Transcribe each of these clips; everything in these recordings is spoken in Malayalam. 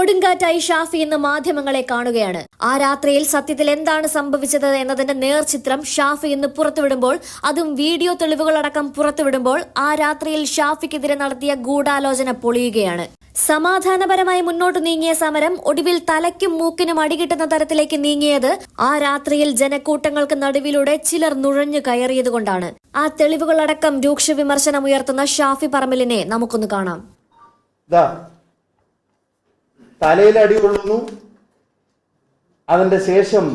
കൊടുങ്കാറ്റായി ഷാഫി ഇന്ന് മാധ്യമങ്ങളെ കാണുകയാണ്. ആ രാത്രിയിൽ സത്യത്തിൽ എന്താണ് സംഭവിച്ചത് എന്നതിന്റെ നേർചിത്രം ഷാഫി ഇന്ന് പുറത്തുവിടുമ്പോൾ, അതും വീഡിയോ തെളിവുകളടക്കം പുറത്തുവിടുമ്പോൾ, ആ രാത്രിയിൽ ഷാഫിക്കെതിരെ നടത്തിയ ഗൂഢാലോചന പൊളിയുകയാണ്. സമാധാനപരമായി മുന്നോട്ട് നീങ്ങിയ സമരം ഒടുവിൽ തലയ്ക്കും മൂക്കിനും അടികിട്ടുന്ന തരത്തിലേക്ക് നീങ്ങിയത് ആ രാത്രിയിൽ ജനക്കൂട്ടങ്ങൾക്ക് നടുവിലൂടെ ചിലർ നുഴഞ്ഞു കയറിയതുകൊണ്ടാണ്. ആ തെളിവുകളടക്കം രൂക്ഷ വിമർശനമുയർത്തുന്ന ഷാഫി പറമ്പിലിനെ നമുക്കൊന്ന് കാണാം. തലയിൽ അടി കൊള്ളുന്നു, അതിന്റെ ശേഷം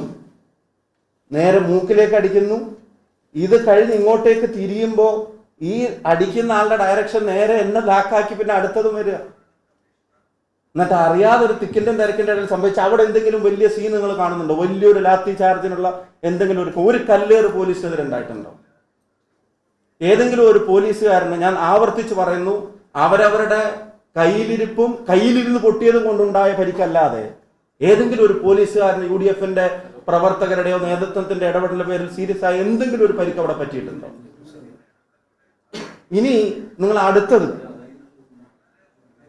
നേരെ മൂക്കിലേക്ക് അടിക്കുന്നു. ഇത് കഴിഞ്ഞ് ഇങ്ങോട്ടേക്ക് തിരിയുമ്പോൾ ഈ അടിക്കുന്ന ആളുടെ ഡയറക്ഷൻ നേരെ എന്നെ ലാക്കാക്കി പിന്നെ അടുത്തതും വരിക. എന്നിട്ട് അറിയാതെ ഒരു തിക്കിന്റെ തിരക്കിന്റെ ഇടയിൽ സംഭവിച്ച അവിടെ എന്തെങ്കിലും വലിയ സീൻ നിങ്ങൾ കാണുന്നുണ്ടോ? വലിയൊരു ലാത്തി ചാർജിനുള്ള എന്തെങ്കിലും ഒരു കല്ലേറ് പോലീസിനെതിരെ ഉണ്ടായിട്ടുണ്ടോ? ഏതെങ്കിലും ഒരു പോലീസുകാരന്, ഞാൻ ആവർത്തിച്ച് പറയുന്നു, അവരവരുടെ കയ്യിലിരുന്ന് പൊട്ടിയതും കൊണ്ടുണ്ടായ പരിക്കല്ലാതെ ഏതെങ്കിലും ഒരു പോലീസുകാരന് UDF-ന്റെ പ്രവർത്തകരുടെയോ നേതൃത്വത്തിന്റെ ഇടപെടലിന്റെ പേരിൽ സീരിയസ് ആയ എന്തെങ്കിലും ഒരു പരിക്ക് അവിടെ പറ്റിയിട്ടുണ്ടോ? ഇനി നിങ്ങൾ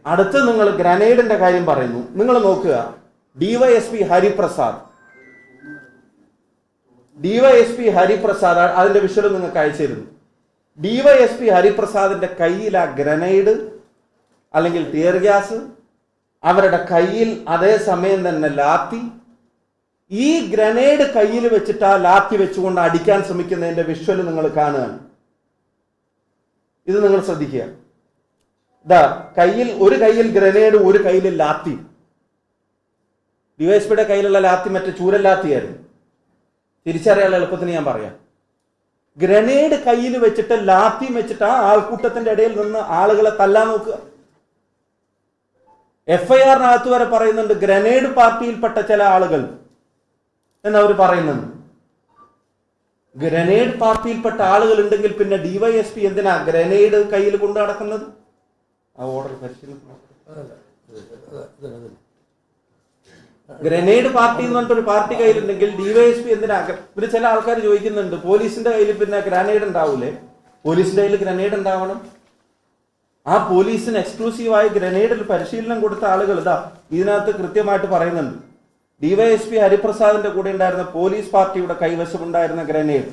അടുത്തത് നിങ്ങൾ ഗ്രനേഡിന്റെ കാര്യം പറയുന്നു. നിങ്ങൾ നോക്കുക, DYSP ഹരിപ്രസാദ് അതിന്റെ വിഷ്വൽ നിങ്ങൾക്ക് അയച്ചിരുന്നു. DYSP ഹരിപ്രസാദിന്റെ കയ്യിൽ ആ ഗ്രനേഡ് അല്ലെങ്കിൽ ടിയർ ഗ്യാസ്, അവരുടെ കയ്യിൽ അതേ സമയം തന്നെ ലാത്തി. ഈ ഗ്രനേഡ് കയ്യിൽ വെച്ചിട്ട് ആ ലാത്തി വെച്ചുകൊണ്ട് അടിക്കാൻ ശ്രമിക്കുന്നതിന്റെ വിഷ്വൽ നിങ്ങൾ കാണുകയാണ്. ഇത് നിങ്ങൾ ശ്രദ്ധിക്കുക. ഒരു കയ്യിൽ ഗ്രനേഡ്, ഒരു കയ്യിൽ ലാത്തി. DYSPയുടെ കയ്യിലുള്ള ലാത്തി മറ്റേ ചൂരല്ലാത്തിയായിരുന്നു. തിരിച്ചറിയാനുള്ള എളുപ്പത്തിന് ഞാൻ പറയാം. ഗ്രനേഡ് കയ്യിൽ വെച്ചിട്ട് ലാത്തിയും വെച്ചിട്ട് ആ ആൾക്കൂട്ടത്തിന്റെ ഇടയിൽ നിന്ന് ആളുകളെ തല്ലാൻ നോക്കുക. FIR-നകത്ത് വരെ പറയുന്നുണ്ട് ഗ്രനേഡ് പാർട്ടിയിൽപ്പെട്ട ചില ആളുകൾ എന്നവർ പറയുന്നുണ്ട്. ഗ്രനേഡ് പാർട്ടിയിൽപ്പെട്ട ആളുകൾ ഉണ്ടെങ്കിൽ പിന്നെ DYSP എന്തിനാ ഗ്രനേഡ് കയ്യിൽ കൊണ്ടു നടക്കുന്നത്? ആ ഓർഡർ ഗ്രനേഡ് പാർട്ടി എന്ന് പറഞ്ഞിട്ടൊരു പാർട്ടി കയ്യിലുണ്ടെങ്കിൽ DYSP എന്തിനാ? പിന്നെ ചില ആൾക്കാർ ചോദിക്കുന്നുണ്ട്, പോലീസിന്റെ കയ്യിൽ പിന്നെ ഗ്രനേഡ് ഉണ്ടാവൂലേ? പോലീസിന്റെ കയ്യിൽ ഗ്രനേഡ് ഉണ്ടാവണം. ആ പോലീസിന് എക്സ്ക്ലൂസീവായി ഗ്രനേഡിൽ പരിശീലനം കൊടുത്ത ആളുകൾ ഇതിനകത്ത് കൃത്യമായിട്ട് പറയുന്നുണ്ട്. DYSP ഹരിപ്രസാദിന്റെ കൂടെ ഉണ്ടായിരുന്ന പോലീസ് പാർട്ടിയുടെ കൈവശമുണ്ടായിരുന്ന ഗ്രനേഡ്,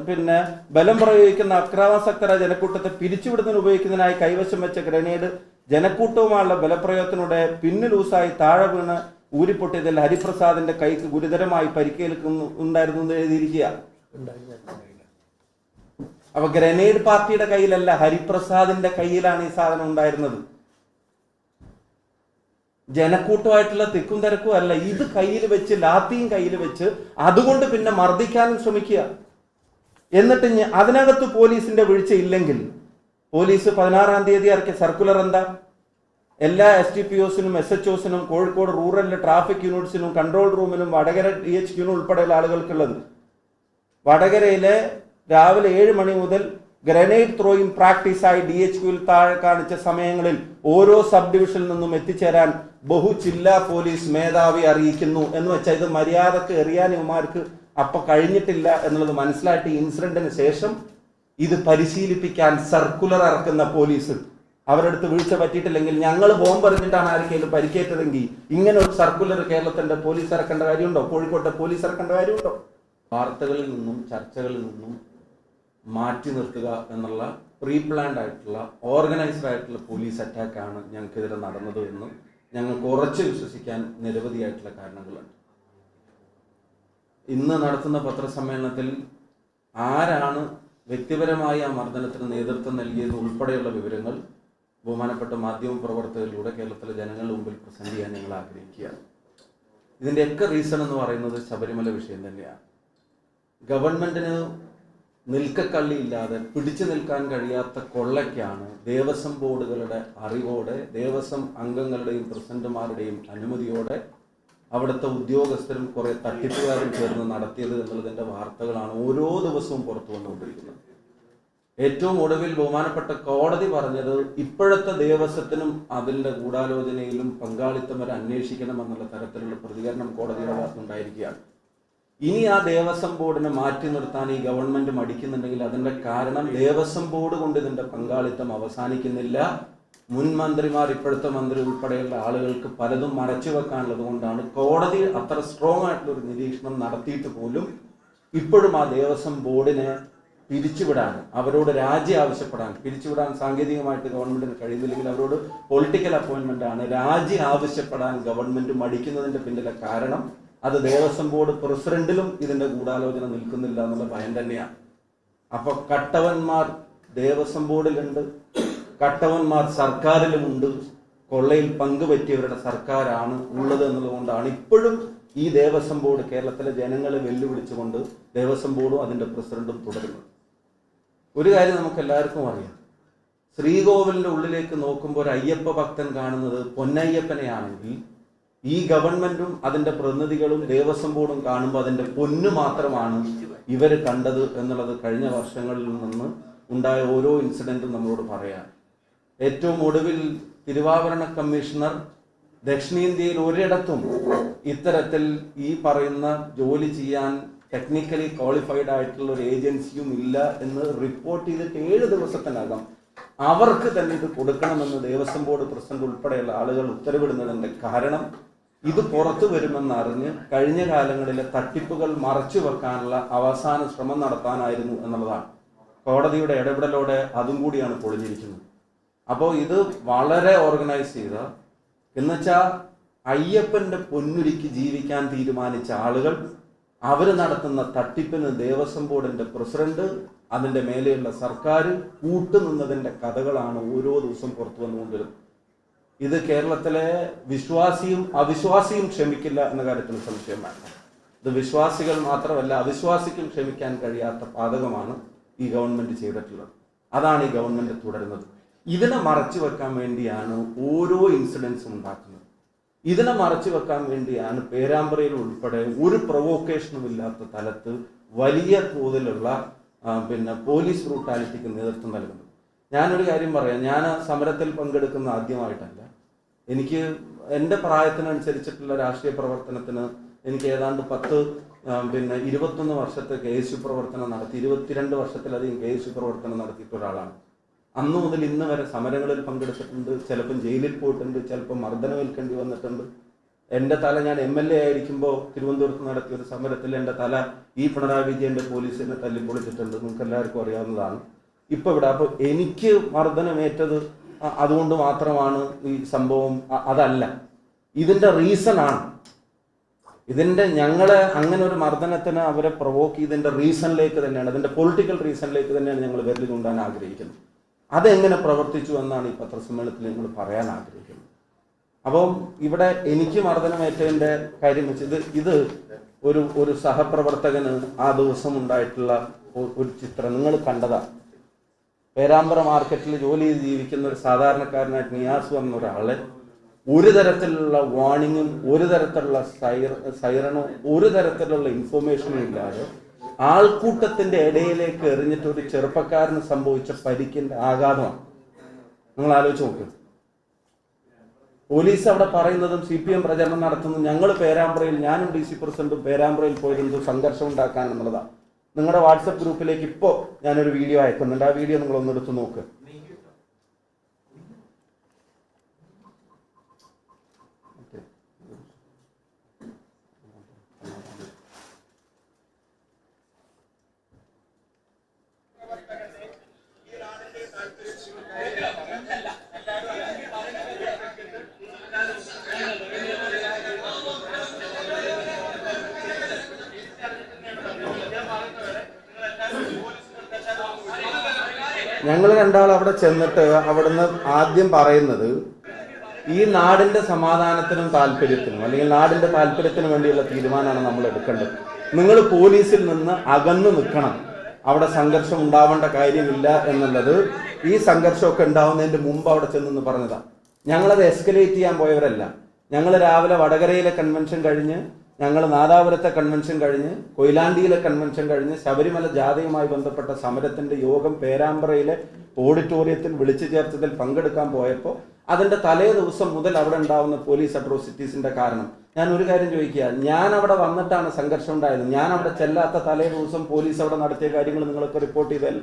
പിന്നെ ബലം പ്രയോഗിക്കുന്ന അക്രമാസക്തര ജനക്കൂട്ടത്തെ പിരിച്ചുവിടുന്നതിന് ഉപയോഗിക്കുന്നതിനായി കൈവശം വെച്ച ഗ്രനേഡ് ജനക്കൂട്ടവുമായുള്ള ബലപ്രയോഗത്തിലൂടെ പിന്നു ലൂസായി താഴെ വീണ് ഊരിപ്പൊട്ടിയതിൽ ഹരിപ്രസാദിന്റെ കൈക്ക് ഗുരുതരമായി പരിക്കേൽക്കുന്നുണ്ടായിരുന്നു എന്ന് എഴുതിയിരിക്കുക. അപ്പൊ ഗ്രനേഡ് പാർട്ടിയുടെ കയ്യിലല്ല, ഹരിപ്രസാദിന്റെ കയ്യിലാണ് ഈ സാധനം ഉണ്ടായിരുന്നത്. ജനക്കൂട്ടമായിട്ടുള്ള തിക്കും തിരക്കും അല്ല. ഇത് കയ്യിൽ വെച്ച്, ലാത്തിയും കയ്യിൽ വെച്ച് അതുകൊണ്ട് പിന്നെ മർദ്ദിക്കാനും ശ്രമിക്കുക. എന്നിട്ട് അതിനകത്ത് പോലീസിന്റെ വീഴ്ചയില്ലെങ്കിൽ, പോലീസ് 16-ാം തീയതി ഇറക്കിയ സർക്കുലർ എന്താ? എല്ലാ STPOസിനും SHOസിനും കോഴിക്കോട് റൂറലിലെ ട്രാഫിക് യൂണിറ്റ്സിനും കൺട്രോൾ റൂമിനും വടകര DHQനും ഉൾപ്പെടെയുള്ള ആളുകൾക്കുള്ളത്. വടകരയിലെ രാവിലെ 7 മണി മുതൽ ഗ്രനേഡ് ത്രോയിങ് പ്രാക്ടീസായി DHQയിൽ താഴെ കാണിച്ച സമയങ്ങളിൽ ഓരോ സബ് ഡിവിഷനിൽ നിന്നും എത്തിച്ചേരാൻ ജില്ലാ പോലീസ് മേധാവി അറിയിക്കുന്നു എന്ന് വെച്ചാൽ ഇത് മര്യാദക്ക് എറിയാൻ ഇവന്മാർക്ക് അപ്പൊ കഴിഞ്ഞിട്ടില്ല എന്നുള്ളത് മനസ്സിലായിട്ട് ഇൻസിഡന്റിന് ശേഷം ഇത് പരിശീലിപ്പിക്കാൻ സർക്കുലർ ഇറക്കുന്ന പോലീസ് അവരടുത്ത് വീഴ്ച പറ്റിയിട്ടില്ലെങ്കിൽ, ഞങ്ങൾ ബോംബ് എറിഞ്ഞിട്ടാണ് ആർക്കെങ്കിലും പരിക്കേറ്റതെങ്കിൽ ഇങ്ങനെ ഒരു സർക്കുലർ കേരളത്തിന്റെ പോലീസ് ഇറക്കേണ്ട കാര്യമുണ്ടോ? കോഴിക്കോട്ടെ പോലീസ് ഇറക്കേണ്ട കാര്യമുണ്ടോ? വാർത്തകളിൽ നിന്നും ചർച്ചകളിൽ നിന്നും മാറ്റി നിർത്തുക എന്നുള്ള പ്രീ പ്ലാൻഡ് ആയിട്ടുള്ള, ഓർഗനൈസ്ഡ് ആയിട്ടുള്ള പോലീസ് അറ്റാക്കാണ് ഞങ്ങൾക്കെതിരെ നടന്നത് എന്ന് ഞങ്ങൾക്ക് ഉറച്ചു വിശ്വസിക്കാൻ നിരവധിയായിട്ടുള്ള കാരണങ്ങളുണ്ട്. ഇന്ന് നടത്തുന്ന പത്രസമ്മേളനത്തിൽ ആരാണ് വ്യക്തിപരമായി ആ മർദ്ദനത്തിന് നേതൃത്വം നൽകിയത് ഉൾപ്പെടെയുള്ള വിവരങ്ങൾ ബഹുമാനപ്പെട്ട മാധ്യമ പ്രവർത്തകരിലൂടെ കേരളത്തിലെ ജനങ്ങളുടെ മുമ്പിൽ പ്രസന്റ് ചെയ്യാൻ ഞങ്ങൾ ആഗ്രഹിക്കുകയാണ്. ഇതിൻ്റെയൊക്കെ റീസൺ എന്ന് പറയുന്നത് ശബരിമല വിഷയം തന്നെയാണ്. ഗവൺമെന്റിന് നിൽക്കക്കള്ളിയില്ലാതെ പിടിച്ചു നിൽക്കാൻ കഴിയാത്ത കൊള്ളയ്ക്കാണ് ദേവസ്വം ബോർഡുകളുടെ അറിവോടെ, ദേവസ്വം അംഗങ്ങളുടെയും പ്രസിഡന്റുമാരുടെയും അനുമതിയോടെ അവിടുത്തെ ഉദ്യോഗസ്ഥരും കുറെ തട്ടിപ്പുകാരും ചേർന്ന് നടത്തിയത് എന്നുള്ളതിന്റെ വാർത്തകളാണ് ഓരോ ദിവസവും പുറത്തു വന്നുകൊണ്ടിരിക്കുന്നത്. ഏറ്റവും ഒടുവിൽ ബഹുമാനപ്പെട്ട കോടതി പറഞ്ഞത് ഇപ്പോഴത്തെ ദേവസ്വത്തിനും അതിന്റെ ഗൂഢാലോചനയിലും പങ്കാളിത്തം വരെ അന്വേഷിക്കണമെന്നുള്ള തരത്തിലുള്ള പ്രതികരണം കോടതിയുടെ ഭാഗത്തുണ്ടായിരിക്കുകയാണ്. ഇനി ആ ദേവസ്വം ബോർഡിനെ മാറ്റി നിർത്താൻ ഈ ഗവൺമെന്റ് മടിക്കുന്നുണ്ടെങ്കിൽ അതിന്റെ കാരണം ദേവസ്വം ബോർഡ് കൊണ്ട് ഇതിന്റെ പങ്കാളിത്തം അവസാനിക്കുന്നില്ല, മുൻ മന്ത്രിമാർ, ഇപ്പോഴത്തെ മന്ത്രി ഉൾപ്പെടെയുള്ള ആളുകൾക്ക് പലതും മറച്ചു വെക്കാനുള്ളത് കൊണ്ടാണ് കോടതി അത്ര സ്ട്രോങ് ആയിട്ടുള്ള ഒരു നിരീക്ഷണം നടത്തിയിട്ട് പോലും ഇപ്പോഴും ആ ദേവസ്വം ബോർഡിനെ പിരിച്ചുവിടാൻ, അവരോട് രാജി ആവശ്യപ്പെടാൻ, പിരിച്ചുവിടാൻ സാങ്കേതികമായിട്ട് ഗവൺമെന്റിന് കഴിയുന്നില്ലെങ്കിൽ അവരോട് പൊളിറ്റിക്കൽ അപ്പോയിന്റ്മെന്റ് ആണ്, രാജി ആവശ്യപ്പെടാൻ ഗവൺമെന്റ് മടിക്കുന്നതിന്റെ പിന്നിലെ കാരണം അത് ദേവസ്വം ബോർഡ് പ്രസിഡന്റിലും ഇതിന്റെ ഗൂഢാലോചന നിൽക്കുന്നില്ല എന്നുള്ള ഭയം തന്നെയാണ്. അപ്പൊ കട്ടവന്മാർ ദേവസ്വം ബോർഡിലുണ്ട്, കട്ടവന്മാർ സർക്കാരിലുമുണ്ട്, കൊള്ളയിൽ പങ്കുപറ്റിയവരുടെ സർക്കാരാണ് ഉള്ളത് എന്നുള്ളതുകൊണ്ടാണ് ഇപ്പോഴും ഈ ദേവസ്വം ബോർഡ് കേരളത്തിലെ ജനങ്ങളെ വെല്ലുവിളിച്ചുകൊണ്ട് ദേവസ്വം ബോർഡും അതിന്റെ പ്രസിഡന്റും തുടരുന്നത്. ഒരു കാര്യം നമുക്ക് എല്ലാവർക്കും അറിയാം, ശ്രീകോവിലിന്റെ ഉള്ളിലേക്ക് നോക്കുമ്പോൾ ഒരു അയ്യപ്പ ഭക്തൻ കാണുന്നത് പൊന്നയ്യപ്പനെയാണെങ്കിൽ ഈ ഗവൺമെന്റും അതിന്റെ പ്രതിനിധികളും ദേവസ്വം ബോർഡും കാണുമ്പോൾ അതിന്റെ പൊന്നു മാത്രമാണ് ഇവർ കണ്ടത് എന്നുള്ളത് കഴിഞ്ഞ വർഷങ്ങളിൽ നിന്ന് ഉണ്ടായ ഓരോ ഇൻസിഡന്റും നമ്മളോട് പറയാം. ഏറ്റവും ഒടുവിൽ തിരുവാഭരണ കമ്മീഷണർ ദക്ഷിണേന്ത്യയിൽ ഒരിടത്തും ഇത്തരത്തിൽ ഈ പറയുന്ന ജോലി ചെയ്യാൻ ടെക്നിക്കലി ക്വാളിഫൈഡ് ആയിട്ടുള്ള ഒരു ഏജൻസിയും ഇല്ല എന്ന് റിപ്പോർട്ട് ചെയ്തിട്ട് 7 ദിവസത്തിനകം അവർക്ക് തന്നെ ഇത് കൊടുക്കണമെന്ന് ദേവസ്വം ബോർഡ് പ്രസിഡന്റ് ഉൾപ്പെടെയുള്ള ആളുകൾ ഉത്തരവിടുന്നതിന്റെ കാരണം ഇത് പുറത്തു വരുമെന്നറിഞ്ഞ് കഴിഞ്ഞ കാലങ്ങളിലെ തട്ടിപ്പുകൾ മറച്ചു വെക്കാനുള്ള അവസാന ശ്രമം നടത്താനായിരുന്നു എന്നുള്ളതാണ്. കോടതിയുടെ ഇടപെടലോടെ അതും കൂടിയാണ് പൊളിഞ്ഞിരിക്കുന്നത്. അപ്പോൾ ഇത് വളരെ ഓർഗനൈസ് ചെയ്ത, എന്നുവെച്ചാൽ അയ്യപ്പന്റെ പൊന്നുരുക്കി ജീവിക്കാൻ തീരുമാനിച്ച ആളുകൾ അവർ നടത്തുന്ന തട്ടിപ്പിന് ദേവസ്വം ബോർഡിന്റെ പ്രസിഡന്റ്, അതിന്റെ മേലെയുള്ള സർക്കാർ കൂട്ടുനിന്നതിന്റെ കഥകളാണ് ഓരോ ദിവസവും പുറത്തു വന്നുകൊണ്ടിരുന്നത്. ഇത് കേരളത്തിലെ വിശ്വാസിയും അവിശ്വാസിയും ക്ഷമിക്കില്ല എന്ന കാര്യത്തിൽ സംശയം വേണ്ട. ഇത് വിശ്വാസികൾ മാത്രമല്ല, അവിശ്വാസിക്കും ക്ഷമിക്കാൻ കഴിയാത്ത പാതകമാണ് ഈ ഗവൺമെന്റ് ചെയ്തിട്ടുള്ളത്. അതാണ് ഈ ഗവൺമെന്റ് തുടരുന്നത്. ഇതിനെ മറച്ചു വെക്കാൻ വേണ്ടിയാണ് ഓരോ ഇൻസിഡൻസും ഉണ്ടാക്കുന്നത്. ഇതിനെ മറച്ചു വെക്കാൻ വേണ്ടിയാണ് പേരാമ്പ്രയിൽ ഉൾപ്പെടെ ഒരു പ്രൊവോക്കേഷനും ഇല്ലാത്ത തലത്ത് വലിയ തോതിലുള്ള പോലീസ് ബ്രൂട്ടാലിറ്റിക്ക് നേതൃത്വം നൽകുന്നത്. ഞാനൊരു കാര്യം പറയാം, ഞാൻ സമരത്തിൽ പങ്കെടുക്കുന്ന ആദ്യമായിട്ടല്ല. എനിക്ക് എൻ്റെ പ്രായത്തിനനുസരിച്ചിട്ടുള്ള രാഷ്ട്രീയ പ്രവർത്തനത്തിന് എനിക്ക് ഏതാണ്ട് 21 വർഷത്തെ KSU പ്രവർത്തനം നടത്തി, 22 വർഷത്തിലധികം KSU പ്രവർത്തനം നടത്തിയിട്ട് ഒരാളാണ്. അന്നു മുതൽ ഇന്ന് വരെ സമരങ്ങളിൽ പങ്കെടുത്തിട്ടുണ്ട്, ചിലപ്പം ജയിലിൽ പോയിട്ടുണ്ട്, ചിലപ്പോൾ മർദ്ദനമേൽക്കേണ്ടി വന്നിട്ടുണ്ട്. എൻ്റെ തല, ഞാൻ MLA ആയിരിക്കുമ്പോൾ തിരുവനന്തപുരത്ത് നടത്തിയ ഒരു സമരത്തിൽ എൻ്റെ തല ഈ പിണറായി വിജയന്റെ പോലീസിനെ തല്ലിപ്പൊളിച്ചിട്ടുണ്ട്, നിങ്ങൾക്ക് എല്ലാവർക്കും അറിയാവുന്നതാണ്. ഇപ്പൊ ഇവിടെ അപ്പോൾ എനിക്ക് മർദ്ദനമേറ്റത് അതുകൊണ്ട് മാത്രമാണ് ഈ സംഭവം, അതല്ല. ഇതിന്റെ റീസൺ ആണ്, ഇതിന്റെ ഞങ്ങളെ അങ്ങനെ ഒരു മർദ്ദനത്തിന് അവരെ പ്രൊവോക്ക് ചെയ്തതിന്റെ റീസണിലേക്ക് തന്നെയാണ്, അതിന്റെ പൊളിറ്റിക്കൽ റീസണിലേക്ക് തന്നെയാണ് ഞങ്ങൾ വിരൽ ചൂണ്ടാൻ ആഗ്രഹിക്കുന്നത്. അതെങ്ങനെ പ്രവർത്തിച്ചു എന്നാണ് ഈ പത്രസമ്മേളനത്തിൽ ഞങ്ങൾ പറയാൻ ആഗ്രഹിക്കുന്നത്. അപ്പം ഇവിടെ എനിക്ക് മർദ്ദനമേറ്റതിന്റെ കാര്യം വെച്ച് ഇത് ഒരു സഹപ്രവർത്തകന് ആ ദിവസം ഉണ്ടായിട്ടുള്ള ഒരു ചിത്രം നിങ്ങൾ കണ്ടതാണ്. പേരാമ്പ്ര മാർക്കറ്റിൽ ജോലി ചെയ്ത് ജീവിക്കുന്ന ഒരു സാധാരണക്കാരനായിട്ട് നിയാസ് വന്ന ഒരാളെ ഒരു തരത്തിലുള്ള വാർണിങ്ങും ഒരു തരത്തിലുള്ള സൈറണോ ഒരു തരത്തിലുള്ള ഇൻഫോർമേഷനും ഇല്ലാതെ ആൾക്കൂട്ടത്തിന്റെ ഇടയിലേക്ക് എറിഞ്ഞിട്ട് ഒരു ചെറുപ്പക്കാരന് സംഭവിച്ച പരിക്കിന്റെ ആഘാതമാണ്. നിങ്ങൾ ആലോചിച്ച് നോക്കുക. പോലീസ് അവിടെ പറയുന്നതും CPM പ്രചരണം നടത്തുന്നതും ഞങ്ങൾ പേരാമ്പ്രയിൽ, ഞാനും DC പ്രസിഡന്റും പേരാമ്പ്രയിൽ പോയതെന്തോ സംഘർഷം ഉണ്ടാക്കാൻ എന്നുള്ളതാണ്. നിങ്ങളുടെ വാട്സപ്പ് ഗ്രൂപ്പിലേക്ക് ഇപ്പോൾ ഞാനൊരു വീഡിയോ അയക്കുന്നുണ്ട്, ആ വീഡിയോ നിങ്ങൾ ഒന്നെടുത്ത് നോക്ക്. ഞങ്ങൾ രണ്ടാൾ അവിടെ ചെന്നിട്ട് അവിടുന്ന് ആദ്യം പറയുന്നത് ഈ നാടിന്റെ സമാധാനത്തിനും താല്പര്യത്തിനും അല്ലെങ്കിൽ നാടിന്റെ താല്പര്യത്തിനും വേണ്ടിയുള്ള തീരുമാനമാണ് നമ്മൾ എടുക്കേണ്ടത്. നിങ്ങൾ പോലീസിൽ നിന്ന് അകന്നു നിൽക്കണം, അവിടെ സംഘർഷം ഉണ്ടാവേണ്ട കാര്യമില്ല എന്നുള്ളത് ഈ സംഘർഷമൊക്കെ ഉണ്ടാവുന്നതിന്റെ മുമ്പ് അവിടെ ചെന്നെന്ന് പറഞ്ഞതാണ്. ഞങ്ങളത് എസ്കലേറ്റ് ചെയ്യാൻ പോയവരല്ല. ഞങ്ങൾ രാവിലെ വടകരയിലെ കൺവെൻഷൻ കഴിഞ്ഞ്, ഞങ്ങൾ നാദാപുരത്തെ കൺവെൻഷൻ കഴിഞ്ഞ്, കൊയിലാണ്ടിയിലെ കൺവെൻഷൻ കഴിഞ്ഞ്, ശബരിമല ജാഥയുമായി ബന്ധപ്പെട്ട സമരത്തിന്റെ യോഗം പേരാമ്പ്രയിലെ ഓഡിറ്റോറിയത്തിൽ വിളിച്ചു ചേർത്തതിൽ പങ്കെടുക്കാൻ പോയപ്പോൾ അതിന്റെ തലേ ദിവസം മുതൽ അവിടെ ഉണ്ടാവുന്ന പോലീസ് അട്രോസിറ്റീസിന്റെ കാരണം ഞാൻ ഒരു കാര്യം ചോദിക്കുക, ഞാൻ അവിടെ വന്നിട്ടാണ് സംഘർഷം ഉണ്ടായത്. ഞാൻ അവിടെ ചെല്ലാത്ത തലേ ദിവസം പോലീസ് അവിടെ നടത്തിയ കാര്യങ്ങൾ നിങ്ങളൊക്കെ റിപ്പോർട്ട് ചെയ്താൽ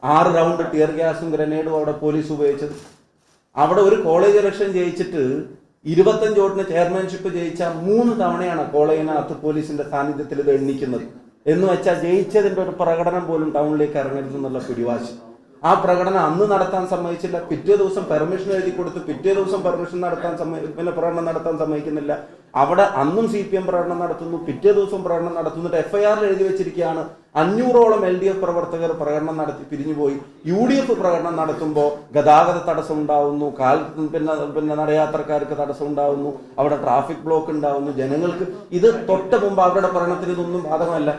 6 റൗണ്ട് ടിയർ ഗ്യാസും ഗ്രനേഡും അവിടെ പോലീസ് ഉപയോഗിച്ചത്. അവിടെ ഒരു കോളേജ് ഇലക്ഷൻ ജയിച്ചിട്ട് 25 വോട്ടിന് ചെയർമാൻഷിപ്പ് ജയിച്ച 3 തവണയാണ് കോളേജിനകത്ത് പോലീസിന്റെ സാന്നിധ്യത്തിൽ ഇത് എണ്ണിക്കുന്നത്. എന്ന് വെച്ചാൽ ജയിച്ചതിന്റെ ഒരു പ്രകടനം പോലും ടൗണിലേക്ക് ഇറങ്ങരുത് എന്നുള്ള പിടിവാശി. ആ പ്രകടനം അന്ന് നടത്താൻ സമ്മതിച്ചില്ല. പിറ്റേ ദിവസം പെർമിഷൻ എഴുതി കൊടുത്ത് പിറ്റേ ദിവസം പെർമിഷൻ നടത്താൻ പ്രകടനം നടത്താൻ സമ്മതിക്കുന്നില്ല. അവിടെ അന്നും CPM പ്രകടനം നടത്തുന്നു, പിറ്റേ ദിവസം പ്രകടനം നടത്തുന്നിട്ട് FIR എഴുതി വെച്ചിരിക്കുകയാണ് 500ഓളം LDF പ്രവർത്തകർ പ്രകടനം നടത്തി പിരിഞ്ഞുപോയി. UDF പ്രകടനം നടത്തുമ്പോൾ ഗതാഗത തടസ്സം ഉണ്ടാവുന്നു, പിന്നെ നടയാത്രക്കാർക്ക് തടസ്സം ഉണ്ടാവുന്നു, അവിടെ ട്രാഫിക് ബ്ലോക്ക് ഉണ്ടാവുന്നു, ജനങ്ങൾക്ക്. ഇത് തൊട്ട് മുമ്പ് അവരുടെ പ്രകടനത്തിന് ഇതൊന്നും ബാധകമല്ല.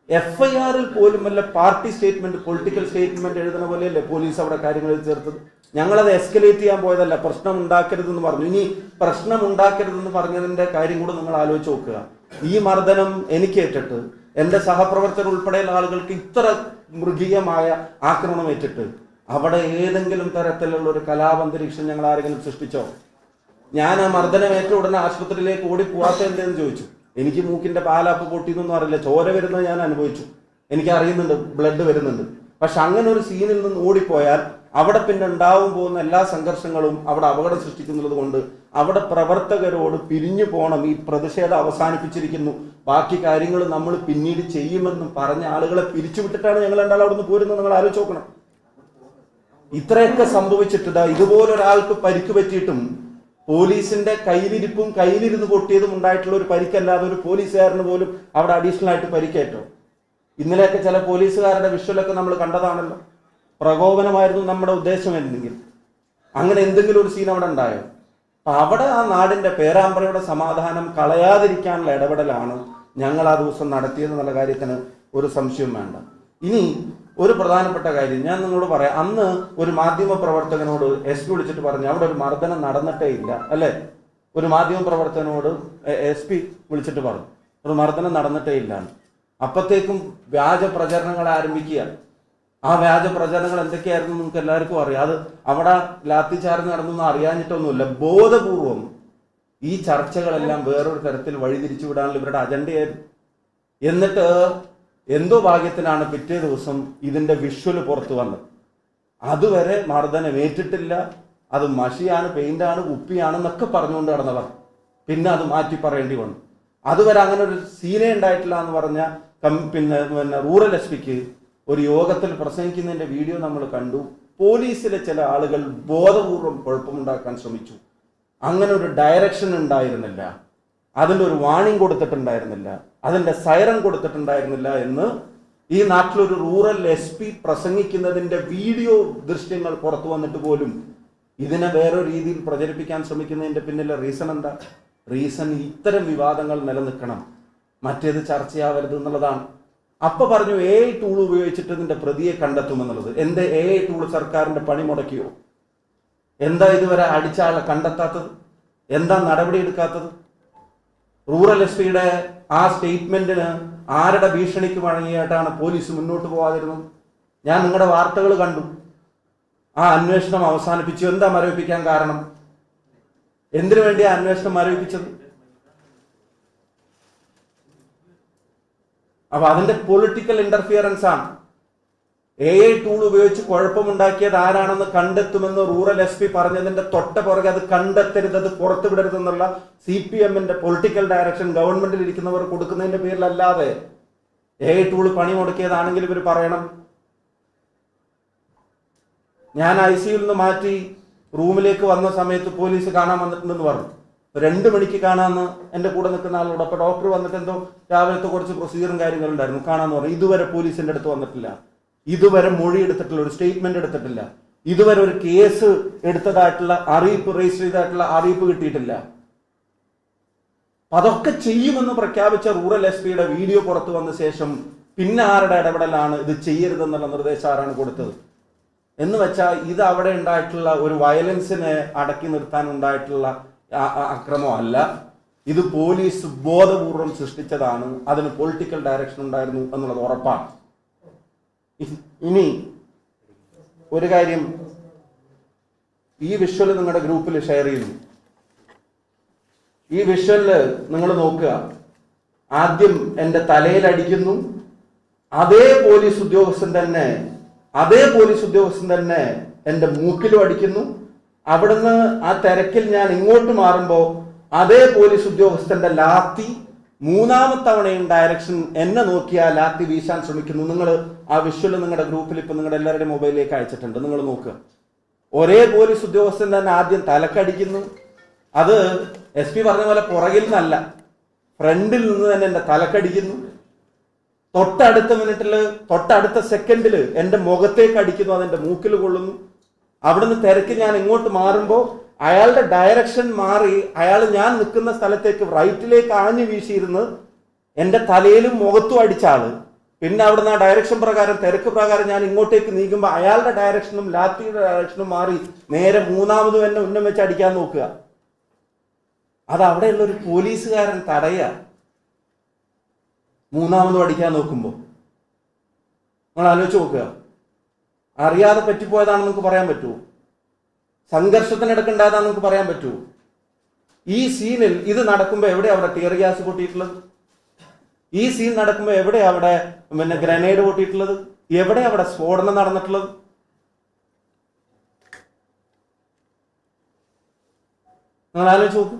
FIR-ൽ പോലും വല്ല പാർട്ടി സ്റ്റേറ്റ്മെന്റ്, പൊളിറ്റിക്കൽ സ്റ്റേറ്റ്മെന്റ് എഴുതുന്ന പോലെയല്ലേ പോലീസ് അവിടെ കാര്യങ്ങൾ ചേർത്തത്. ഞങ്ങളത് എസ്കലേറ്റ് ചെയ്യാൻ പോയതല്ല, പ്രശ്നം ഉണ്ടാക്കരുതെന്ന് പറഞ്ഞു. ഇനി പ്രശ്നം ഉണ്ടാക്കരുതെന്ന് പറഞ്ഞതിന്റെ കാര്യം കൂടെ നിങ്ങൾ ആലോചിച്ച് നോക്കുക. ഈ മർദ്ദനം എനിക്കേറ്റിട്ട് എന്റെ സഹപ്രവർത്തകർ ഉൾപ്പെടെയുള്ള ആളുകൾക്ക് ഇത്ര മൃഗീയമായ ആക്രമണം ഏറ്റിട്ട് അവിടെ ഏതെങ്കിലും തരത്തിലുള്ള ഒരു കലാപന്തരീക്ഷം ഞങ്ങൾ ആരെങ്കിലും സൃഷ്ടിച്ചോ? ഞാൻ ആ മർദ്ദനമേറ്റ ഉടനെ ആശുപത്രിയിലേക്ക് ഓടിപ്പോവാത്ത എന്തെന്ന് ചോദിച്ചു. എനിക്ക് മൂക്കിന്റെ പാലാപ്പ് പൊട്ടിയെന്നൊന്നും അറിയില്ല, ചോര വരുന്നത് ഞാൻ അനുഭവിച്ചു, എനിക്ക് അറിയുന്നുണ്ട്, ബ്ലഡ് വരുന്നുണ്ട്. പക്ഷെ അങ്ങനെ ഒരു സീനിൽ നിന്ന് ഓടിപ്പോയാൽ അവിടെ പിന്നെ ഉണ്ടാവും പോകുന്ന എല്ലാ സംഘർഷങ്ങളും അവിടെ അപകടം സൃഷ്ടിക്കുന്നത് കൊണ്ട് അവിടെ പ്രവർത്തകരോട് പിരിഞ്ഞു പോകണം, ഈ പ്രതിഷേധം അവസാനിപ്പിച്ചിരിക്കുന്നു, ബാക്കി കാര്യങ്ങൾ നമ്മൾ പിന്നീട് ചെയ്യുമെന്നും പറഞ്ഞ ആളുകളെ പിരിച്ചുവിട്ടിട്ടാണ് ഞങ്ങൾ രണ്ടാളും അവിടെ നിന്ന് പോരുന്നത്. നിങ്ങൾ ആലോചിച്ച് നോക്കണം. ഇത്രയൊക്കെ സംഭവിച്ചിട്ട് ഇതുപോലൊരാൾക്ക് പരിക്ക് പറ്റിയിട്ടും പോലീസിന്റെ കയ്യിലിരിപ്പും കയ്യിലിരുന്ന് പൊട്ടിയതും ഉണ്ടായിട്ടുള്ള ഒരു പരിക്കല്ലാതെ ഒരു പോലീസുകാരന് പോലും അവിടെ അഡീഷണൽ ആയിട്ട് പരിക്കേറ്റോ? ഇന്നലെയൊക്കെ ചില പോലീസുകാരുടെ വിഷ്വലൊക്കെ നമ്മൾ കണ്ടതാണല്ലോ. പ്രകോപനമായിരുന്നു നമ്മുടെ ഉദ്ദേശമെങ്കിൽ അങ്ങനെ എന്തെങ്കിലും ഒരു സീൻ അവിടെ ഉണ്ടായോ? അപ്പൊ അവിടെ ആ നാടിന്റെ പേരാമ്പ്രയുടെ സമാധാനം കളയാതിരിക്കാനുള്ള ഇടപെടലാണ് ഞങ്ങൾ ആ ദിവസം നടത്തിയതെന്നുള്ള കാര്യത്തിന് ഒരു സംശയവും വേണ്ട. ഇനി ഒരു പ്രധാനപ്പെട്ട കാര്യം ഞാൻ നിങ്ങളോട് പറയാം. അന്ന് ഒരു മാധ്യമ പ്രവർത്തകനോട് SP വിളിച്ചിട്ട് പറഞ്ഞു അവിടെ ഒരു മർദ്ദനം നടന്നിട്ടേ ഇല്ല, അല്ലെ? ഒരു മാധ്യമ പ്രവർത്തകനോട് SP വിളിച്ചിട്ട് പറഞ്ഞു ഒരു മർദ്ദനം നടന്നിട്ടേ ഇല്ല. അപ്പത്തേക്കും വ്യാജ പ്രചരണങ്ങൾ ആരംഭിക്കുക. ആ വ്യാജ പ്രചരണങ്ങൾ എന്തൊക്കെയായിരുന്നു നിങ്ങൾക്ക് എല്ലാവർക്കും അറിയാം. അത് അവിടെ ലാത്തി ചാർജ് നടന്നൊന്നും അറിയാഞ്ഞിട്ടൊന്നുമില്ല. ബോധപൂർവം ഈ ചർച്ചകളെല്ലാം വേറൊരു തരത്തിൽ വഴിതിരിച്ചു വിടാനുള്ള ഇവരുടെ അജണ്ടയായിരുന്നു. എന്നിട്ട് എന്തോ ഭാഗ്യത്തിനാണ് പിറ്റേ ദിവസം ഇതിന്റെ വിഷ്വല് പുറത്തു വന്നത്. അതുവരെ മർദ്ദനം ഏറ്റിട്ടില്ല, അത് മഷിയാണ്, പെയിന്റാണ്, കുപ്പിയാണെന്നൊക്കെ പറഞ്ഞുകൊണ്ട് നടന്നവർ പിന്നെ അത് മാറ്റി പറയേണ്ടി വന്നു. അതുവരെ അങ്ങനെ ഒരു സീനേ ഉണ്ടായിട്ടില്ല എന്ന് പറഞ്ഞ പിന്നെ റൂറൽ SP-ക്ക് ഒരു യോഗത്തിൽ പ്രസംഗിക്കുന്നതിന്റെ വീഡിയോ നമ്മൾ കണ്ടു. പോലീസിലെ ചില ആളുകൾ ബോധപൂർവം കുഴപ്പമുണ്ടാക്കാൻ ശ്രമിച്ചു. അങ്ങനെ ഒരു ഡയറക്ഷൻ ഉണ്ടായിരുന്നില്ല, അതിൻ്റെ ഒരു വാണിംഗ് കൊടുത്തിട്ടുണ്ടായിരുന്നില്ല, അതിൻ്റെ സൈറൻ കൊടുത്തിട്ടുണ്ടായിരുന്നില്ല എന്ന് ഈ നാട്ടിലൊരു റൂറൽ SP പ്രസംഗിക്കുന്നതിന്റെ വീഡിയോ ദൃശ്യങ്ങൾ പുറത്തു വന്നിട്ട് പോലും ഇതിനെ വേറൊരു രീതിയിൽ പ്രചരിപ്പിക്കാൻ ശ്രമിക്കുന്നതിന്റെ പിന്നിലെ റീസൺ എന്താ? റീസൺ ഇത്തരം വിവാദങ്ങൾ നിലനിൽക്കണം, മറ്റേത് ചർച്ചയാവരുത് എന്നുള്ളതാണ്. അപ്പൊ പറഞ്ഞു AI ടൂൾ ഉപയോഗിച്ചിട്ട് ഇതിന്റെ പ്രതിയെ കണ്ടെത്തുമെന്നുള്ളത്. എന്റെ AI ടൂൾ സർക്കാരിന്റെ പണി മുടക്കിയോ? എന്താ ഇതുവരെ അടിച്ച ആളെ കണ്ടെത്താത്തത്? എന്താ നടപടി എടുക്കാത്തത്? റൂറൽ SP-യുടെ ആ സ്റ്റേറ്റ്മെന്റിന് ആരുടെ ഭീഷണിക്ക് വഴങ്ങിയിട്ടാണ് പോലീസ് മുന്നോട്ട് പോകാതിരുന്നത്? ഞാൻ നിങ്ങളുടെ വാർത്തകൾ കണ്ടു. ആ അന്വേഷണം അവസാനിപ്പിച്ചു. എന്താ മരവിപ്പിക്കാൻ കാരണം? എന്തിനു വേണ്ടിയാ അന്വേഷണം മരവിപ്പിച്ചത്? അപ്പൊ അതിന്റെ പൊളിറ്റിക്കൽ ഇന്റർഫിയറൻസ് ആണ്. AI ടൂൾ ഉപയോഗിച്ച് കുഴപ്പമുണ്ടാക്കിയത് ആരാണെന്ന് കണ്ടെത്തുമെന്ന് റൂറൽ SP പറഞ്ഞതിന്റെ തൊട്ട പുറകെ അത് കണ്ടെത്തരുത്, അത് പുറത്തുവിടരുതെന്നുള്ള CPM-ന്റെ പൊളിറ്റിക്കൽ ഡയറക്ഷൻ ഗവൺമെന്റിൽ ഇരിക്കുന്നവർ കൊടുക്കുന്നതിന്റെ പേരിലല്ലാതെ AI ടൂൾ പണി മുടക്കിയതാണെങ്കിൽ ഇവർ പറയണം. ഞാൻ ICUയിൽ നിന്ന് മാറ്റി റൂമിലേക്ക് വന്ന സമയത്ത് പോലീസ് കാണാൻ വന്നിട്ടുണ്ടെന്ന് പറഞ്ഞു. 2 മണിക്ക് കാണാമെന്ന് എൻ്റെ കൂടെ നിൽക്കുന്ന ആളോട്. അപ്പൊ ഡോക്ടർ വന്നിട്ട് എന്തോ രാവിലത്തെ കുറച്ച് പ്രൊസീജിയറും കാര്യങ്ങളും ഉണ്ടായിരുന്നു, കാണാന്ന് പറഞ്ഞു. ഇതുവരെ പോലീസിന്റെ അടുത്ത് വന്നിട്ടില്ല, ഇതുവരെ മൊഴി എടുത്തിട്ടില്ല, ഒരു സ്റ്റേറ്റ്മെന്റ് എടുത്തിട്ടില്ല, ഇതുവരെ ഒരു കേസ് എടുത്തതായിട്ടുള്ള അറിയിപ്പ്, രജിസ്റ്റർ ചെയ്തതായിട്ടുള്ള അറിയിപ്പ് കിട്ടിയിട്ടില്ല. അതൊക്കെ ചെയ്യുമെന്ന് പ്രഖ്യാപിച്ച റൂറൽ SP-യുടെ വീഡിയോ പുറത്തു വന്ന ശേഷം പിന്നെ ആരുടെ ഇടപെടലാണ് ഇത് ചെയ്യരുതെന്നുള്ള നിർദ്ദേശം ആരാണ് കൊടുത്തത്? എന്ന് വെച്ചാൽ ഇത് അവിടെ ഉണ്ടായിട്ടുള്ള ഒരു വയലൻസിനെ അടക്കി നിർത്താൻ ഉണ്ടായിട്ടുള്ള അക്രമമല്ല, ഇത് പോലീസ് ബോധപൂർവം സൃഷ്ടിച്ചതാണ്. അതിന് പൊളിറ്റിക്കൽ ഡയറക്ഷൻ ഉണ്ടായിരുന്നു എന്നുള്ളത് ഉറപ്പാണ്. ഇനി ഒരു കാര്യം, ഈ വിഷ്വൽ നിങ്ങളുടെ ഗ്രൂപ്പിൽ ഷെയർ ചെയ്യുന്നു. ഈ വിഷ്വലില് നിങ്ങൾ നോക്കുക. ആദ്യം എൻ്റെ തലയിൽ അടിക്കുന്നു, അതേ പോലീസ് ഉദ്യോഗസ്ഥൻ തന്നെ എൻ്റെ മൂക്കിലും അടിക്കുന്നു, അവിടുന്ന് ആ തിരക്കിൽ ഞാൻ ഇങ്ങോട്ട് മാറുമ്പോൾ അതേ പോലീസ് ഉദ്യോഗസ്ഥന്റെ ലാത്തി മൂന്നാമത്തെ തവണയും ഡയറക്ഷൻ എന്നെ നോക്കി ആ ലാത്തി വീശാൻ ശ്രമിക്കുന്നു. നിങ്ങൾ ആ വിഷ്വൽ നിങ്ങളുടെ ഗ്രൂപ്പിൽ ഇപ്പൊ നിങ്ങളുടെ എല്ലാവരുടെയും മൊബൈലിലേക്ക് അയച്ചിട്ടുണ്ട്, നിങ്ങൾ നോക്കുക. ഒരേ പോലീസ് ഉദ്യോഗസ്ഥൻ തന്നെ ആദ്യം തലക്കടിക്കുന്നു. അത് SP പറഞ്ഞ പോലെ പുറകിൽ നിന്നല്ല, ഫ്രണ്ടിൽ നിന്ന് തന്നെ എന്റെ തലക്കടിക്കുന്നു. തൊട്ടടുത്ത മിനിറ്റില്, തൊട്ടടുത്ത സെക്കൻഡില് എന്റെ മുഖത്തേക്ക് അടിക്കുന്നു, അതെന്റെ മൂക്കിൽ കൊള്ളുന്നു. അവിടുന്ന് തിരക്ക് ഞാൻ ഇങ്ങോട്ട് മാറുമ്പോൾ അയാളുടെ ഡയറക്ഷൻ മാറി അയാൾ ഞാൻ നിൽക്കുന്ന സ്ഥലത്തേക്ക് റൈറ്റിലേക്ക് ആഞ്ഞു വീശിയിരുന്ന് എന്റെ തലയിലും മുഖത്തും അടിച്ച ആള്. പിന്നെ അവിടുന്ന് ആ ഡയറക്ഷൻ പ്രകാരം, തിരക്ക് പ്രകാരം ഞാൻ ഇങ്ങോട്ടേക്ക് നീങ്ങുമ്പോൾ അയാളുടെ ഡയറക്ഷനും ലാത്തിയുടെ ഡയറക്ഷനും മാറി നേരെ മൂന്നാമതും എന്നെ ഉന്നം വെച്ച് അടിക്കാൻ നോക്കുക. അത് അവിടെയുള്ള ഒരു പോലീസുകാരൻ തടയുക. മൂന്നാമതും അടിക്കാൻ നോക്കുമ്പോൾ നിങ്ങൾ ആലോചിച്ച് നോക്കുക. അറിയാതെ പറ്റിപ്പോയതാണെന്ന് നിങ്ങൾക്ക് പറയാൻ പറ്റുമോ? സംഘർഷത്തിനെടുക്കേണ്ടതാണെന്ന് നിങ്ങൾക്ക് പറയാൻ പറ്റുമോ? ഈ സീനിൽ ഇത് നടക്കുമ്പോൾ എവിടെ അവിടെ ടിയർ ഗ്യാസ് പൊട്ടിയിട്ടുള്ളത്? ഈ സീൻ നടക്കുമ്പോൾ എവിടെ അവിടെ ഗ്രനേഡ് പൊട്ടിയിട്ടുള്ളത്? എവിടെ അവിടെ സ്ഫോടനം നടന്നിട്ടുള്ളത്? നിങ്ങൾ ആലോചിച്ച് നോക്കൂ.